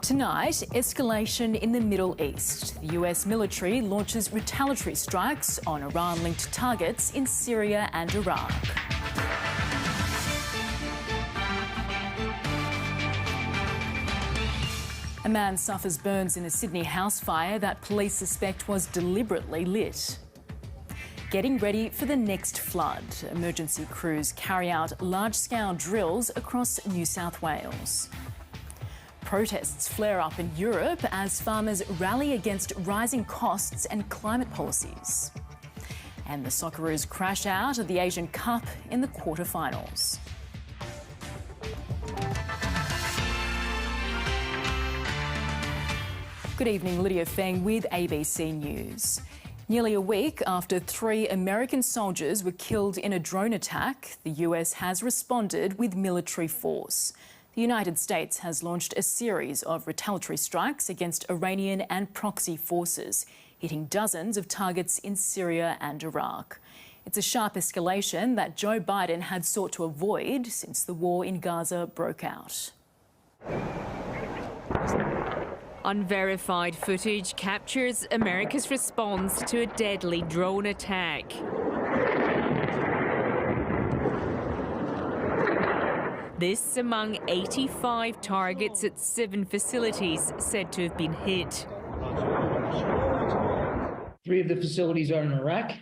Tonight, escalation in the Middle East. The US military launches retaliatory strikes on Iran-linked targets in Syria and Iraq. A man suffers burns in a Sydney house fire that police suspect was deliberately lit. Getting ready for the next flood. Emergency crews carry out large-scale drills across New South Wales. Protests flare up in Europe as farmers rally against rising costs and climate policies. And the Socceroos crash out of the Asian Cup in the quarterfinals. Good evening, Lydia Feng with ABC News. Nearly a week after 3 American soldiers were killed in a drone attack, the US has responded with military force. The United States has launched a series of retaliatory strikes against Iranian and proxy forces, hitting dozens of targets in Syria and Iraq. It's a sharp escalation that Joe Biden had sought to avoid since the war in Gaza broke out. Unverified footage captures America's response to a deadly drone attack. This among 85 targets at 7 facilities said to have been hit. 3 of the facilities are in Iraq,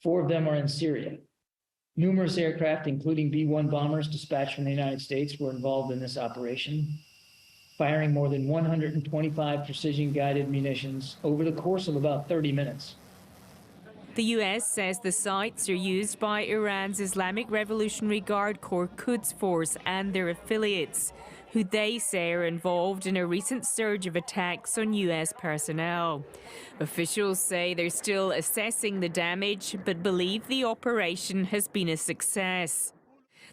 4 of them are in Syria. Numerous aircraft, including B-1 bombers dispatched from the United States, were involved in this operation, firing more than 125 precision-guided munitions over the course of about 30 minutes. The US says the sites are used by Iran's Islamic Revolutionary Guard Corps Quds Force and their affiliates, who they say are involved in a recent surge of attacks on US personnel. Officials say they're still assessing the damage, but believe the operation has been a success.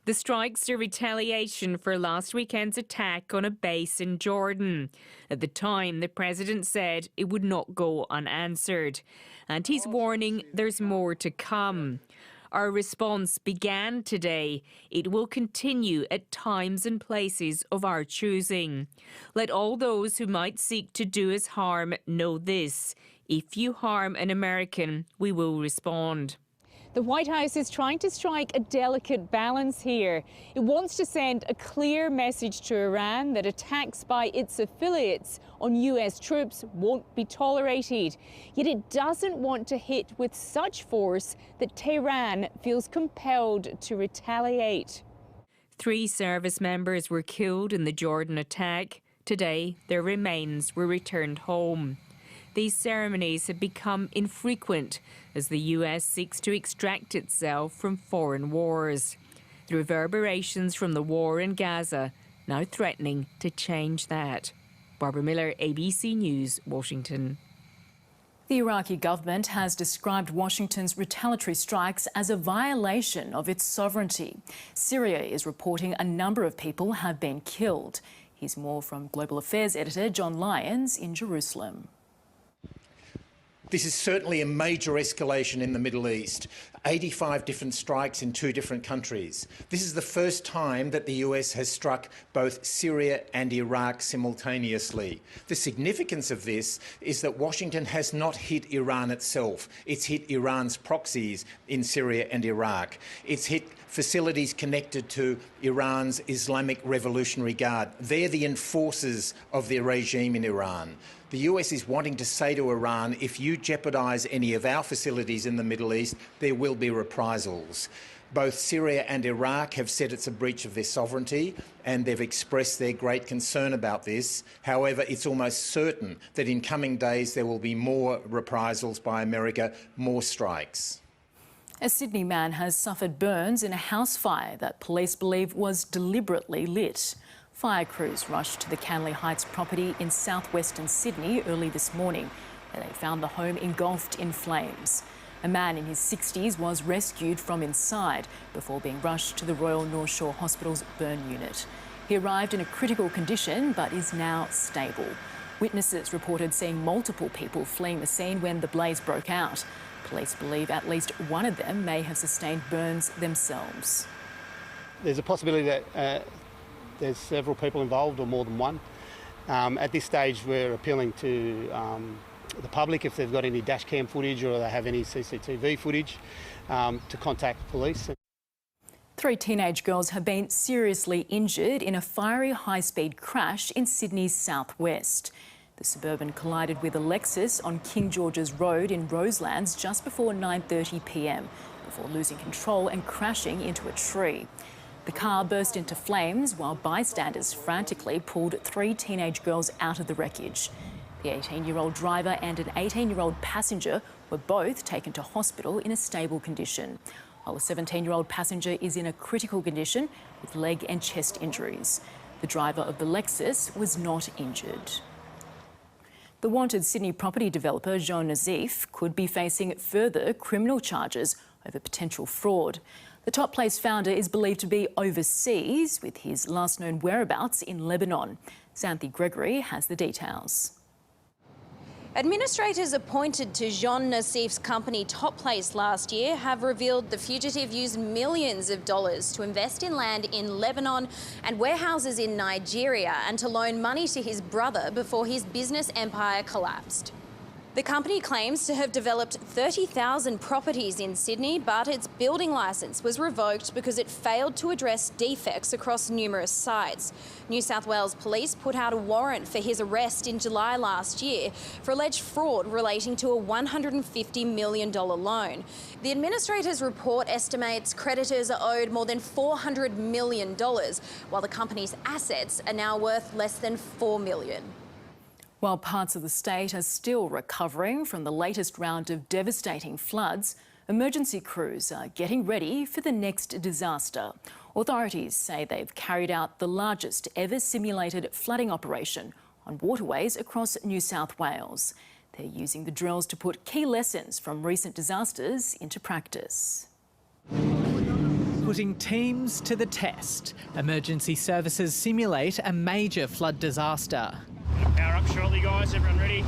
The strikes are retaliation for last weekend's attack on a base in Jordan. At the time, the president said it would not go unanswered. And he's warning there's more to come. Our response began today. It will continue at times and places of our choosing. Let all those who might seek to do us harm know this. If you harm an American, we will respond. The White House is trying to strike a delicate balance here. It wants to send a clear message to Iran that attacks by its affiliates on US troops won't be tolerated. Yet it doesn't want to hit with such force that Tehran feels compelled to retaliate. 3 service members were killed in the Jordan attack. Today, their remains were returned home. These ceremonies have become infrequent as the US seeks to extract itself from foreign wars. The reverberations from the war in Gaza now threatening to change that. Barbara Miller, ABC News, Washington. The Iraqi government has described Washington's retaliatory strikes as a violation of its sovereignty. Syria is reporting a number of people have been killed. Here's more from Global Affairs editor John Lyons in Jerusalem. This is certainly a major escalation in the Middle East. 85 different strikes in 2 different countries. This is the first time that the US has struck both Syria and Iraq simultaneously. The significance of this is that Washington has not hit Iran itself. It's hit Iran's proxies in Syria and Iraq. It's hit facilities connected to Iran's Islamic Revolutionary Guard. They're the enforcers of the regime in Iran. The US is wanting to say to Iran, if you jeopardise any of our facilities in the Middle East, there will be reprisals. Both Syria and Iraq have said it's a breach of their sovereignty, and they've expressed their great concern about this. However, it's almost certain that in coming days there will be more reprisals by America, more strikes. A Sydney man has suffered burns in a house fire that police believe was deliberately lit. Fire crews rushed to the Canley Heights property in southwestern Sydney early this morning, where they found the home engulfed in flames. A man in his 60s was rescued from inside before being rushed to the Royal North Shore Hospital's burn unit. He arrived in a critical condition but is now stable. Witnesses reported seeing multiple people fleeing the scene when the blaze broke out. Police believe at least one of them may have sustained burns themselves. There's a possibility that there's several people involved or more than one. At this stage, we're appealing to the public, if they've got any dash cam footage or they have any CCTV footage, to contact police. 3 teenage girls have been seriously injured in a fiery high-speed crash in Sydney's southwest. The Suburban collided with a Lexus on King George's Road in Roselands just before 9:30 p.m, before losing control and crashing into a tree. The car burst into flames while bystanders frantically pulled 3 teenage girls out of the wreckage. The 18-year-old driver and an 18-year-old passenger were both taken to hospital in a stable condition, while a 17-year-old passenger is in a critical condition with leg and chest injuries. The driver of the Lexus was not injured. The wanted Sydney property developer Jean Nazif could be facing further criminal charges over potential fraud. The Top Place founder is believed to be overseas, with his last known whereabouts in Lebanon. Xanthi Gregory has the details. Administrators appointed to Jean Nazif's company Top Place last year have revealed the fugitive used millions of dollars to invest in land in Lebanon and warehouses in Nigeria, and to loan money to his brother before his business empire collapsed. The company claims to have developed 30,000 properties in Sydney, but its building licence was revoked because it failed to address defects across numerous sites. New South Wales Police put out a warrant for his arrest in July last year for alleged fraud relating to a $150 million loan. The administrator's report estimates creditors are owed more than $400 million, while the company's assets are now worth less than $4 million. While parts of the state are still recovering from the latest round of devastating floods, emergency crews are getting ready for the next disaster. Authorities say they've carried out the largest ever simulated flooding operation on waterways across New South Wales. They're using the drills to put key lessons from recent disasters into practice. Putting teams to the test, emergency services simulate a major flood disaster. Power up shortly, guys. Everyone ready?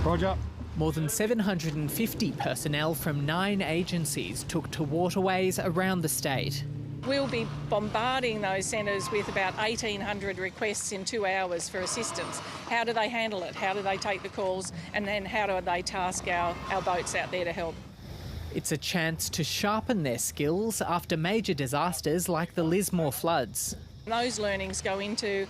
Roger. More than 750 personnel from 9 agencies took to waterways around the state. We'll be bombarding those centres with about 1,800 requests in 2 hours for assistance. How do they handle it? How do they take the calls? And then how do they task our boats out there to help? It's a chance to sharpen their skills after major disasters like the Lismore floods. Those learnings go into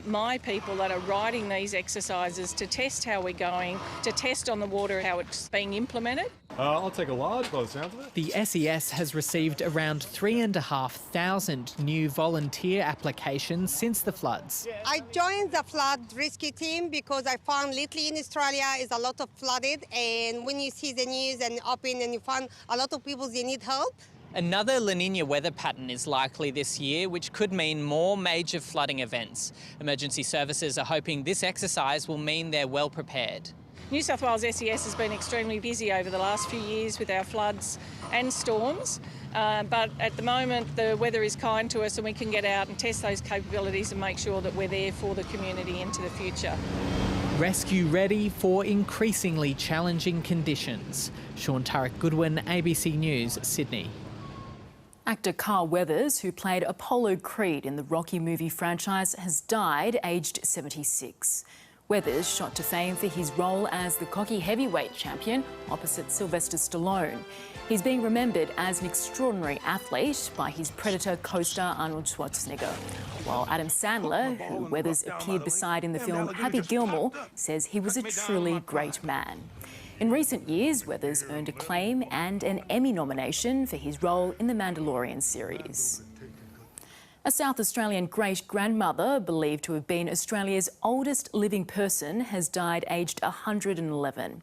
my people that are writing these exercises to test how we're going, to test on the water how it's being implemented. I'll take a large by the sounds of it. The SES has received around 3,500 new volunteer applications since the floods. I joined the flood rescue team because I found lately in Australia is a lot of flooded, and when you see the news and open and you find a lot of people, they need help. Another La Niña weather pattern is likely this year, which could mean more major flooding events. Emergency services are hoping this exercise will mean they're well prepared. New South Wales SES has been extremely busy over the last few years with our floods and storms, but at the moment the weather is kind to us and we can get out and test those capabilities and make sure that we're there for the community into the future. Rescue ready for increasingly challenging conditions. Sean Turek-Goodwin, ABC News, Sydney. Actor Carl Weathers, who played Apollo Creed in the Rocky movie franchise, has died aged 76. Weathers shot to fame for his role as the cocky heavyweight champion opposite Sylvester Stallone. He's being remembered as an extraordinary athlete by his Predator co-star Arnold Schwarzenegger, while Adam Sandler, who Weathers appeared beside in the film Happy Gilmore, says he was a truly great man. In recent years, Weathers earned acclaim and an Emmy nomination for his role in the Mandalorian series. A South Australian great-grandmother, believed to have been Australia's oldest living person, has died aged 111.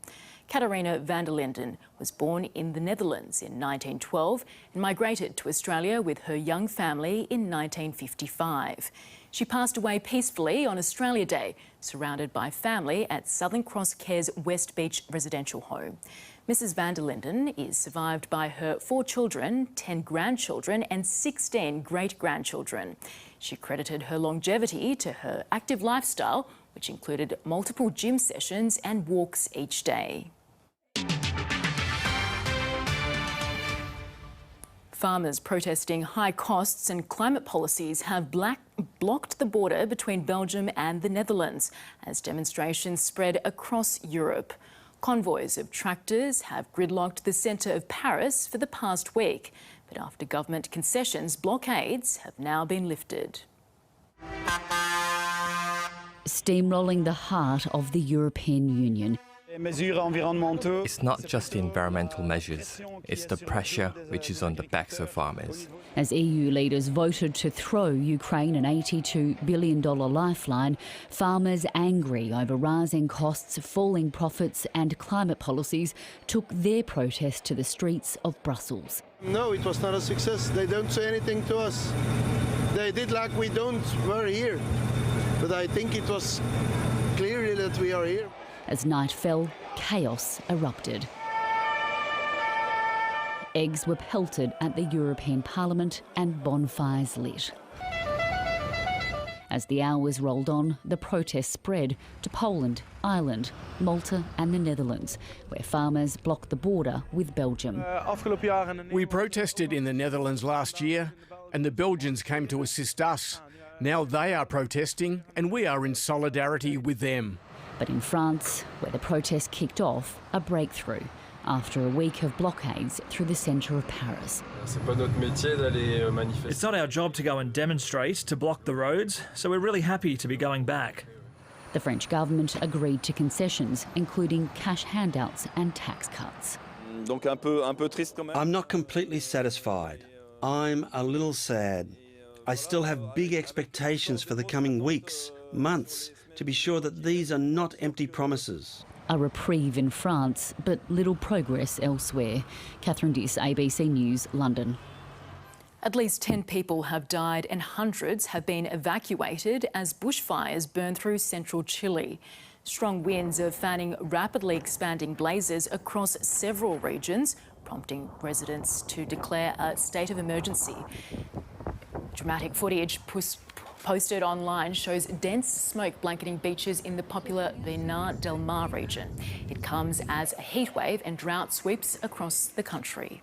Katarina Vander Lindon was born in the Netherlands in 1912 and migrated to Australia with her young family in 1955. She passed away peacefully on Australia Day, surrounded by family at Southern Cross Care's West Beach residential home. Mrs Vander Lindon is survived by her 4 children, 10 grandchildren and 16 great-grandchildren. She credited her longevity to her active lifestyle, which included multiple gym sessions and walks each day. Farmers protesting high costs and climate policies have blocked the border between Belgium and the Netherlands as demonstrations spread across Europe. Convoys of tractors have gridlocked the centre of Paris for the past week, but after government concessions, blockades have now been lifted. Steamrolling the heart of the European Union. It's not just the environmental measures, it's the pressure which is on the backs of farmers. As EU leaders voted to throw Ukraine an $82 billion lifeline, farmers angry over rising costs, falling profits and climate policies took their protest to the streets of Brussels. No, it was not a success. They don't say anything to us. They did like we were here. But I think it was clear that we are here. As night fell, chaos erupted. Eggs were pelted at the European Parliament and bonfires lit. As the hours rolled on, the protests spread to Poland, Ireland, Malta and the Netherlands, where farmers blocked the border with Belgium. We protested in the Netherlands last year and the Belgians came to assist us. Now they are protesting and we are in solidarity with them. But in France, where the protest kicked off, a breakthrough after a week of blockades through the centre of Paris. It's not our job to go and demonstrate, to block the roads, so we're really happy to be going back. The French government agreed to concessions, including cash handouts and tax cuts. I'm not completely satisfied. I'm a little sad. I still have big expectations for the coming weeks, months, to be sure that these are not empty promises. A reprieve in France, but little progress elsewhere. Catherine Diss, ABC News, London. At least 10 people have died and hundreds have been evacuated as bushfires burn through central Chile. Strong winds are fanning rapidly expanding blazes across several regions, prompting residents to declare a state of emergency. Dramatic footage posted online shows dense smoke blanketing beaches in the popular Viña del Mar region. It comes as a heatwave and drought sweeps across the country.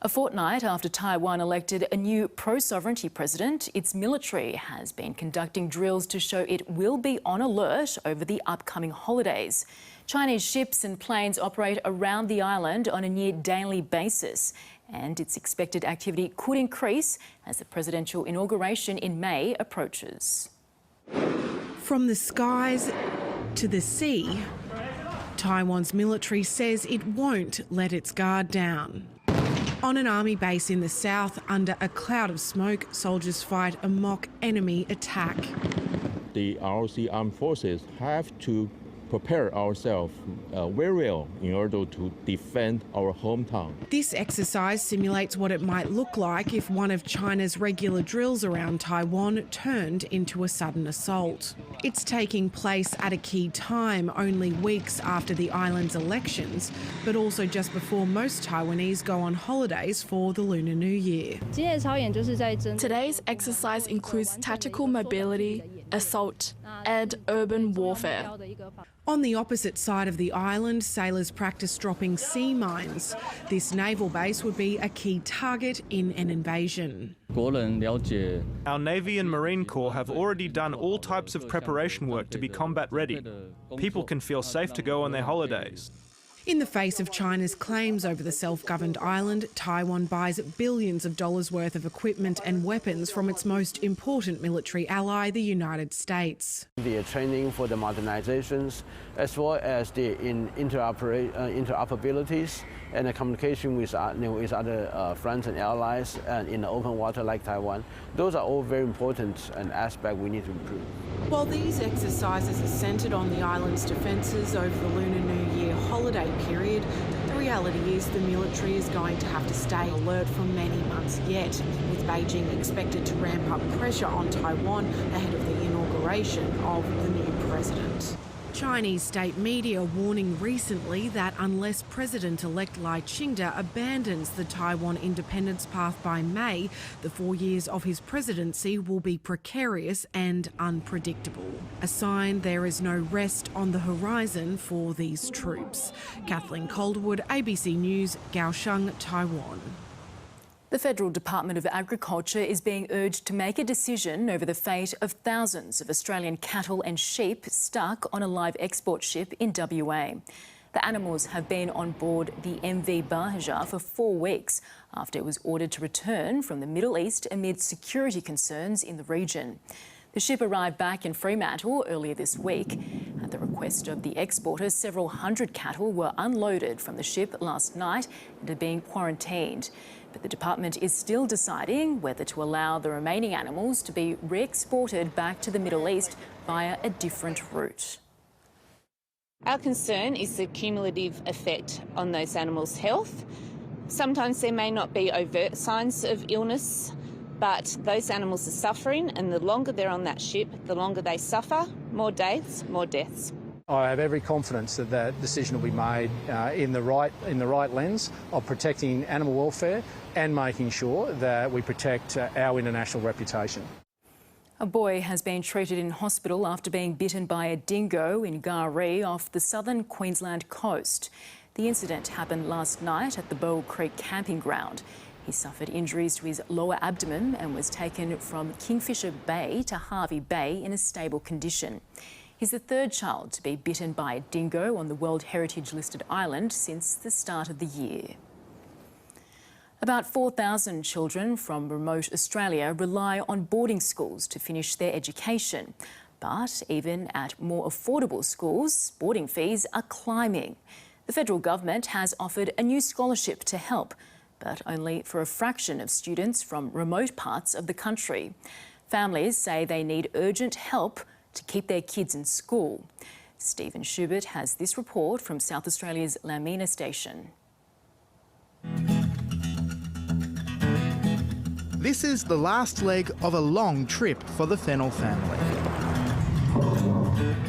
A fortnight after Taiwan elected a new pro-sovereignty president, its military has been conducting drills to show it will be on alert over the upcoming holidays. Chinese ships and planes operate around the island on a near daily basis, and its expected activity could increase as the presidential inauguration in May approaches. From the skies to the sea, Taiwan's military says it won't let its guard down. On an army base in the south, under a cloud of smoke, soldiers fight a mock enemy attack. The ROC armed forces have to prepare ourselves very well in order to defend our hometown. This exercise simulates what it might look like if one of China's regular drills around Taiwan turned into a sudden assault. It's taking place at a key time, only weeks after the island's elections, but also just before most Taiwanese go on holidays for the Lunar New Year. Today's exercise includes tactical mobility, assault, and urban warfare. On the opposite side of the island, sailors practice dropping sea mines. This naval base would be a key target in an invasion. Our Navy and Marine Corps have already done all types of preparation work to be combat ready. People can feel safe to go on their holidays. In the face of China's claims over the self-governed island, Taiwan buys billions of dollars worth of equipment and weapons from its most important military ally, the United States. The training for the modernizations, as well as the interoperabilities and the communication with other friends and allies in the open water like Taiwan, those are all very important aspects we need to improve. While these exercises are centred on the island's defences over the Lunar New Year holiday period, the reality is the military is going to have to stay alert for many months yet, with Beijing expected to ramp up pressure on Taiwan ahead of the inauguration of the new president. Chinese state media warning recently that unless President-elect Lai Ching-te abandons the Taiwan independence path by May, the 4 years of his presidency will be precarious and unpredictable. A sign there is no rest on the horizon for these troops. Kathleen Calderwood, ABC News, Kaohsiung, Taiwan. The Federal Department of Agriculture is being urged to make a decision over the fate of thousands of Australian cattle and sheep stuck on a live export ship in WA. The animals have been on board the MV Bahajar for 4 weeks after it was ordered to return from the Middle East amid security concerns in the region. The ship arrived back in Fremantle earlier this week. At the request of the exporter, several hundred cattle were unloaded from the ship last night and are being quarantined. But the department is still deciding whether to allow the remaining animals to be re-exported back to the Middle East via a different route. Our concern is the cumulative effect on those animals' health. Sometimes there may not be overt signs of illness, but those animals are suffering, and the longer they're on that ship, the longer they suffer, more days, more deaths. I have every confidence that that decision will be made in the right lens of protecting animal welfare and making sure that we protect our international reputation. A boy has been treated in hospital after being bitten by a dingo in Garee off the southern Queensland coast. The incident happened last night at the Bow Creek camping ground. He suffered injuries to his lower abdomen and was taken from Kingfisher Bay to Harvey Bay in a stable condition. He's the third child to be bitten by a dingo on the World Heritage listed island since the start of the year. About 4,000 children from remote Australia rely on boarding schools to finish their education. But even at more affordable schools, boarding fees are climbing. The federal government has offered a new scholarship to help, but only for a fraction of students from remote parts of the country. Families say they need urgent help to keep their kids in school. Stephen Schubert has this report from South Australia's Lamina station. This is the last leg of a long trip for the Fennell family.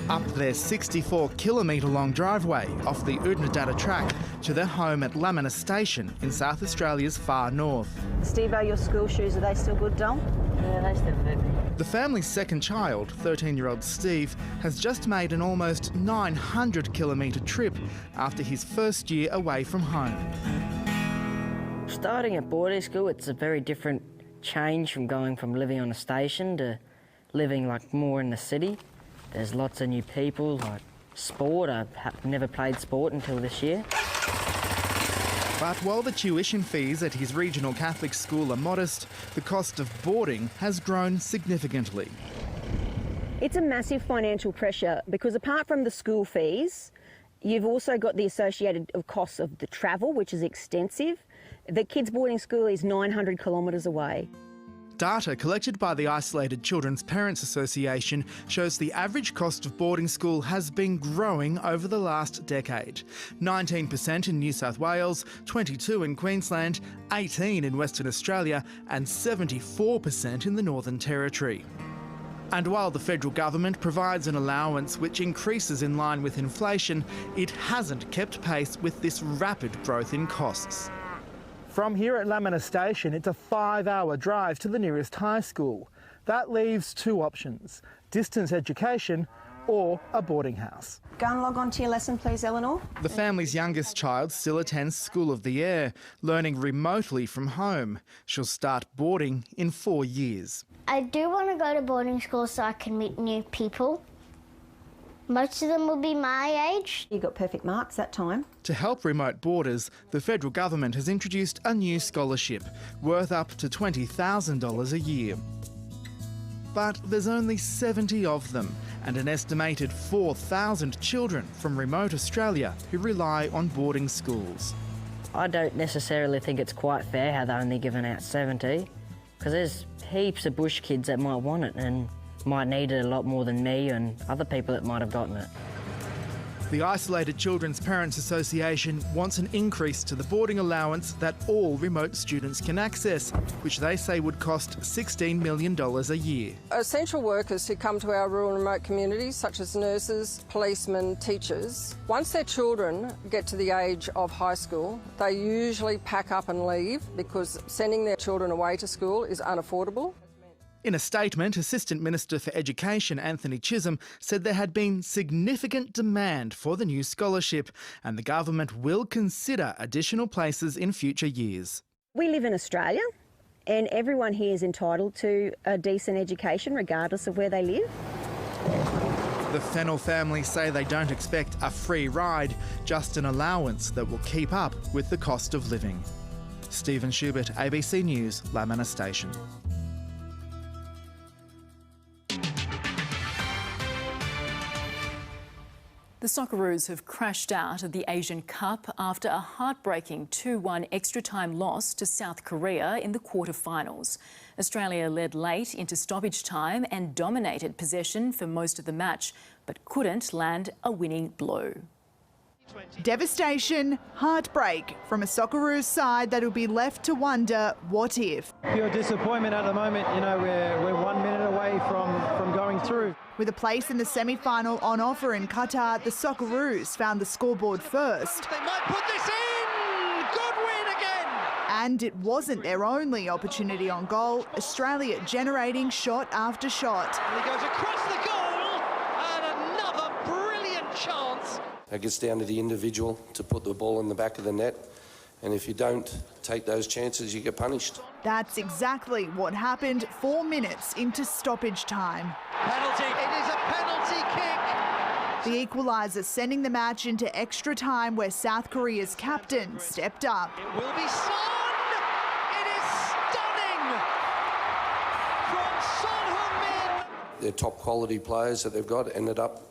Up their 64-kilometre long driveway off the Oodnadatta track to their home at Lamina Station in South Australia's far north. Steve, your school shoes, are they still good, Dom? Yeah, they still good. The family's second child, 13-year-old Steve, has just made an almost 900-kilometre trip after his first year away from home. Starting at boarding school, it's a very different change from going from living on a station to living more in the city. There's lots of new people, like sport. I've never played sport until this year. But while the tuition fees at his regional Catholic school are modest, the cost of boarding has grown significantly. It's a massive financial pressure because apart from the school fees, you've also got the associated costs of the travel, which is extensive. The kids' boarding school is 900 kilometres away. Data collected by the Isolated Children's Parents Association shows the average cost of boarding school has been growing over the last decade. 19% in New South Wales, 22% in Queensland, 18% in Western Australia and 74% in the Northern Territory. And while the federal government provides an allowance which increases in line with inflation, it hasn't kept pace with this rapid growth in costs. From here at Lamina Station, it's a 5-hour drive to the nearest high school. That leaves two options: distance education or a boarding house. Go and log on to your lesson, please, Eleanor. The family's youngest child still attends School of the Air, learning remotely from home. She'll start boarding in 4 years. I do want to go to boarding school so I can meet new people. Most of them will be my age. You got perfect marks that time. To help remote boarders, the federal government has introduced a new scholarship worth up to $20,000 a year. But there's only 70 of them, and an estimated 4,000 children from remote Australia who rely on boarding schools. I don't necessarily think it's quite fair how they're only giving out 70, because there's heaps of bush kids that might want it and might need it a lot more than me and other people that might have gotten it. The Isolated Children's Parents Association wants an increase to the boarding allowance that all remote students can access, which they say would cost $16 million a year. Essential workers who come to our rural and remote communities, such as nurses, policemen, teachers, once their children get to the age of high school, they usually pack up and leave because sending their children away to school is unaffordable. In a statement, Assistant Minister for Education Anthony Chisholm said there had been significant demand for the new scholarship and the government will consider additional places in future years. We live in Australia and everyone here is entitled to a decent education regardless of where they live. The Fennell family say they don't expect a free ride, just an allowance that will keep up with the cost of living. Stephen Schubert, ABC News, Lamina Station. The Socceroos have crashed out of the Asian Cup after a heartbreaking 2-1 extra-time loss to South Korea in the quarter-finals. Australia led late into stoppage time and dominated possession for most of the match, but couldn't land a winning blow. Devastation, heartbreak from a Socceroos side that'll be left to wonder what if. Pure disappointment at the moment. You know, we're 1 minute away from going through. With a place in the semi-final on offer in Qatar, the Socceroos found the scoreboard first. They might put this in! Good win again! And it wasn't their only opportunity on goal. Australia generating shot after shot. And he goes across the goal, and another brilliant chance. It gets down to the individual to put the ball in the back of the net, and if you don't take those chances, you get punished. That's exactly what happened 4 minutes into stoppage time. Penalty, it is a penalty kick. The equaliser sending the match into extra time where South Korea's captain stepped up. It will be Son! It is stunning! From Son Heung-min! They're top quality players that they've got ended up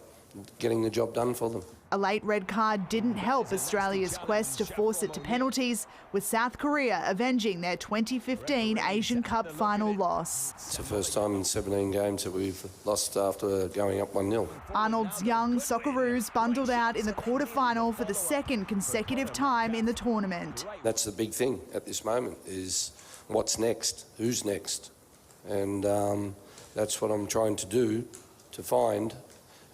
getting the job done for them. A late red card didn't help Australia's quest to force it to penalties, with South Korea avenging their 2015 Asian Cup final loss. It's the first time in 17 games that we've lost after going up 1-0. Arnold's young Socceroos bundled out in the quarter-final for the second consecutive time in the tournament. That's the big thing at this moment, is what's next, who's next, and that's what I'm trying to do, to find,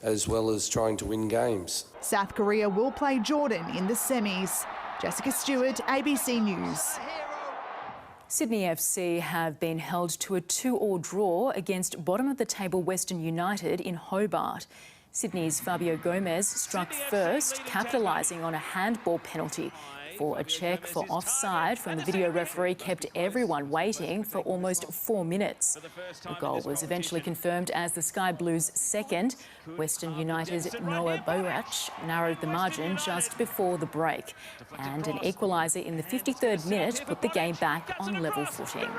as well as trying to win games. South Korea will play Jordan in the semis. Jessica Stewart, ABC News. Sydney FC have been held to a 2-2 draw against bottom-of-the-table Western United in Hobart. Sydney's Fabio Gomez struck first, capitalising on a handball penalty before a check for offside from the video referee kept everyone waiting for almost 4 minutes. The goal was eventually confirmed as the Sky Blues' second. Western United's Noah Boach narrowed the margin just before the break, and an equaliser in the 53rd minute put the game back on level footing.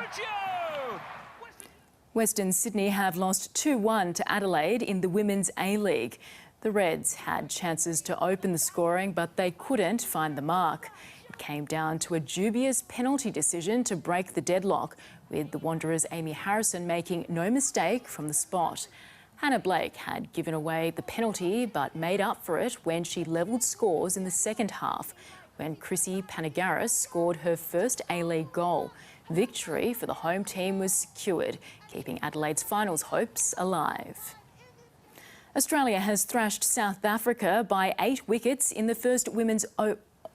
Western Sydney have lost 2-1 to Adelaide in the Women's A-League. The Reds had chances to open the scoring, but they couldn't find the mark. It came down to a dubious penalty decision to break the deadlock, with the Wanderers' Amy Harrison making no mistake from the spot. Hannah Blake had given away the penalty, but made up for it when she levelled scores in the second half, when Chrissy Panagaris scored her first A-League goal. Victory for the home team was secured, keeping Adelaide's finals hopes alive. Australia has thrashed South Africa by 8 wickets in the first women's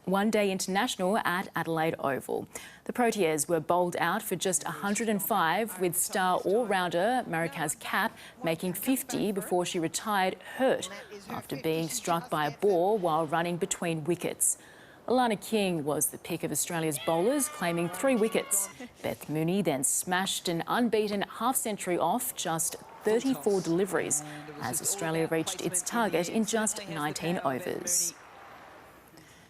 one-day international at Adelaide Oval. The Proteas were bowled out for just 105, with star all-rounder Marika's Cap making 50 before she retired hurt after being struck by a ball while running between wickets. Alana King was the pick of Australia's bowlers, claiming 3 wickets. Beth Mooney then smashed an unbeaten half-century off just 34 deliveries as Australia reached its target in just 19 overs.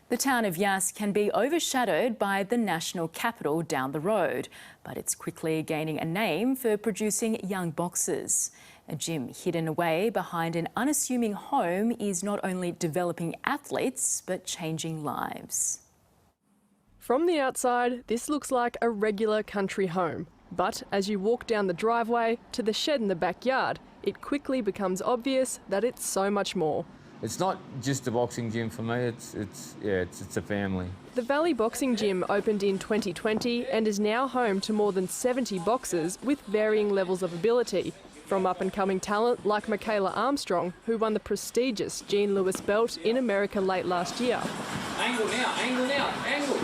The town of Yass can be overshadowed by the national capital down the road, but it's quickly gaining a name for producing young boxers. A gym hidden away behind an unassuming home is not only developing athletes, but changing lives. From the outside, this looks like a regular country home. But as you walk down the driveway to the shed in the backyard, it quickly becomes obvious that it's so much more. It's not just a boxing gym for me, it's a family. The Valley Boxing Gym opened in 2020 and is now home to more than 70 boxers with varying levels of ability. From up-and-coming talent like Michaela Armstrong, who won the prestigious Jean Lewis belt in America late last year. Angle now, angle now, angle!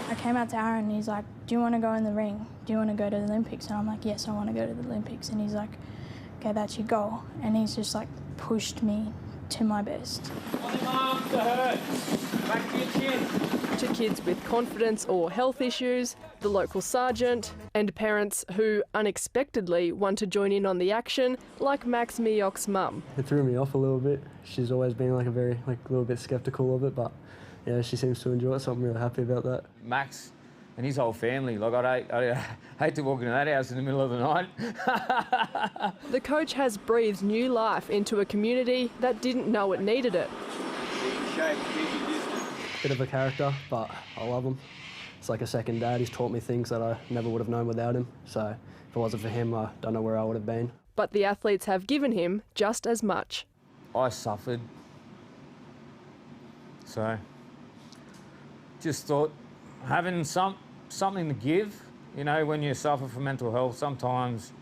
I came out to Aaron and he's like, do you want to go in the ring? Do you want to go to the Olympics? And I'm like, yes, I want to go to the Olympics. And he's like, okay, that's your goal. And he's just like pushed me to my best. On the arms to hurt. Back to your chin. to kids with confidence or health issues, the local sergeant, and parents who unexpectedly want to join in on the action, like Max Miok's mum. It threw me off a little bit. She's always been a little bit sceptical of it, but yeah, she seems to enjoy it, so I'm really happy about that. Max and his whole family, I hate to walk into that house in the middle of the night. The coach has breathed new life into a community that didn't know it needed it. Bit of a character, but I love him. It's like a second dad. He's taught me things that I never would have known without him. So if it wasn't for him, I don't know where I would have been. But the athletes have given him just as much. I suffered. So just thought having something to give, you know, when you suffer from mental health, sometimes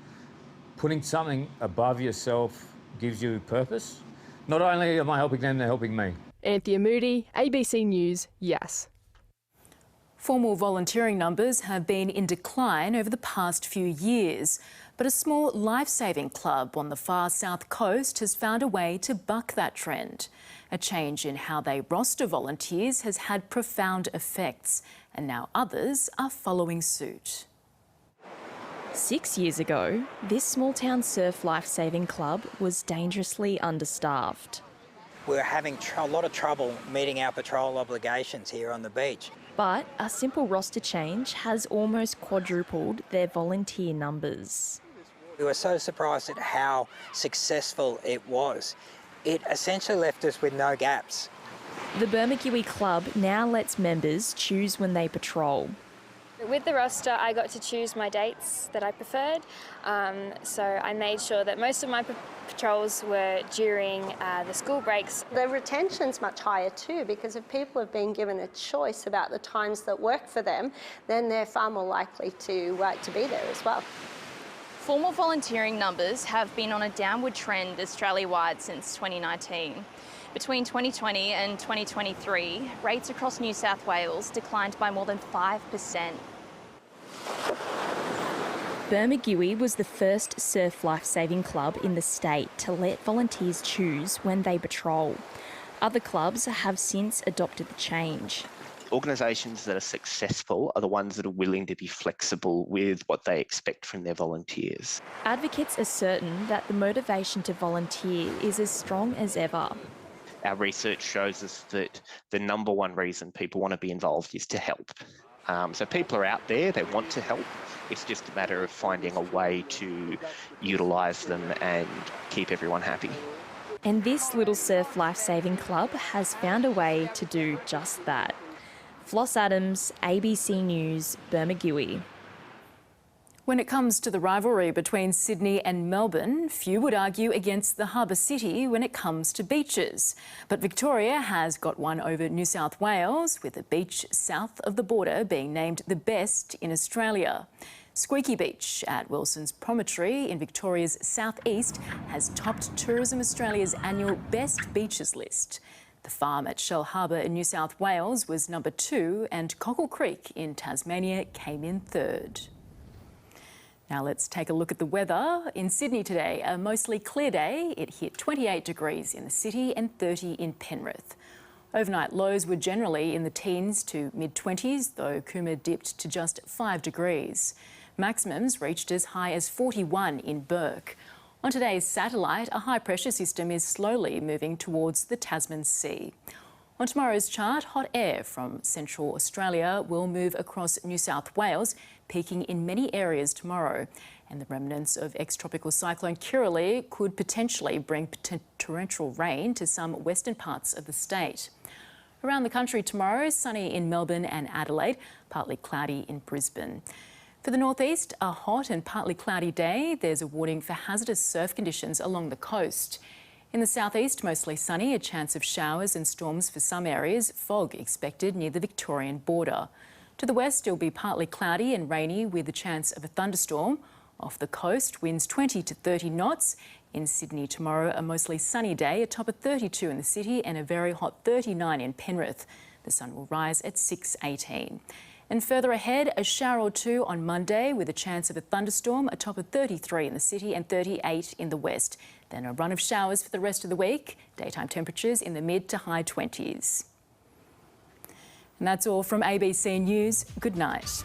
putting something above yourself gives you purpose. Not only am I helping them, they're helping me. Anthea Moody, ABC News, Yass. Formal volunteering numbers have been in decline over the past few years, but a small life-saving club on the far south coast has found a way to buck that trend. A change in how they roster volunteers has had profound effects, and now others are following suit. 6 years ago, this small-town surf life-saving club was dangerously understaffed. We're having a lot of trouble meeting our patrol obligations here on the beach. But a simple roster change has almost quadrupled their volunteer numbers. We were so surprised at how successful it was. It essentially left us with no gaps. The Bermagui Club now lets members choose when they patrol. With the roster, I got to choose my dates that I preferred, so I made sure that most of my patrols were during the school breaks. The retention's much higher too, because if people have been given a choice about the times that work for them, then they're far more likely to be there as well. Formal volunteering numbers have been on a downward trend Australia-wide since 2019. Between 2020 and 2023, rates across New South Wales declined by more than 5%. Bermagui was the first surf life-saving club in the state to let volunteers choose when they patrol. Other clubs have since adopted the change. Organisations that are successful are the ones that are willing to be flexible with what they expect from their volunteers. Advocates are certain that the motivation to volunteer is as strong as ever. Our research shows us that the number one reason people want to be involved is to help. So people are out there, they want to help. It's just a matter of finding a way to utilise them and keep everyone happy. And this little surf life-saving club has found a way to do just that. Floss Adams, ABC News, Bermagui. When it comes to the rivalry between Sydney and Melbourne, few would argue against the harbour city when it comes to beaches. But Victoria has got one over New South Wales, with a beach south of the border being named the best in Australia. Squeaky Beach at Wilson's Promontory in Victoria's southeast has topped Tourism Australia's annual Best Beaches list. The farm at Shell Harbour in New South Wales was number 2 and Cockle Creek in Tasmania came in 3rd. Now let's take a look at the weather. In Sydney today, a mostly clear day. It hit 28 degrees in the city and 30 in Penrith. Overnight lows were generally in the teens to mid-20s, though Cooma dipped to just 5 degrees. Maximums reached as high as 41 in Bourke. On today's satellite, a high-pressure system is slowly moving towards the Tasman Sea. On tomorrow's chart, hot air from Central Australia will move across New South Wales, peaking in many areas tomorrow. And the remnants of ex-tropical cyclone Kirrily could potentially bring torrential rain to some western parts of the state. Around the country tomorrow, sunny in Melbourne and Adelaide, partly cloudy in Brisbane. For the northeast, a hot and partly cloudy day. There's a warning for hazardous surf conditions along the coast. In the southeast, mostly sunny, a chance of showers and storms for some areas, fog expected near the Victorian border. To the west, it'll be partly cloudy and rainy with a chance of a thunderstorm. Off the coast, winds 20 to 30 knots. In Sydney tomorrow, a mostly sunny day, a top of 32 in the city and a very hot 39 in Penrith. The sun will rise at 6:18. And further ahead, a shower or two on Monday with a chance of a thunderstorm, a top of 33 in the city and 38 in the west. Then a run of showers for the rest of the week, daytime temperatures in the mid to high 20s. And that's all from ABC News. Good night.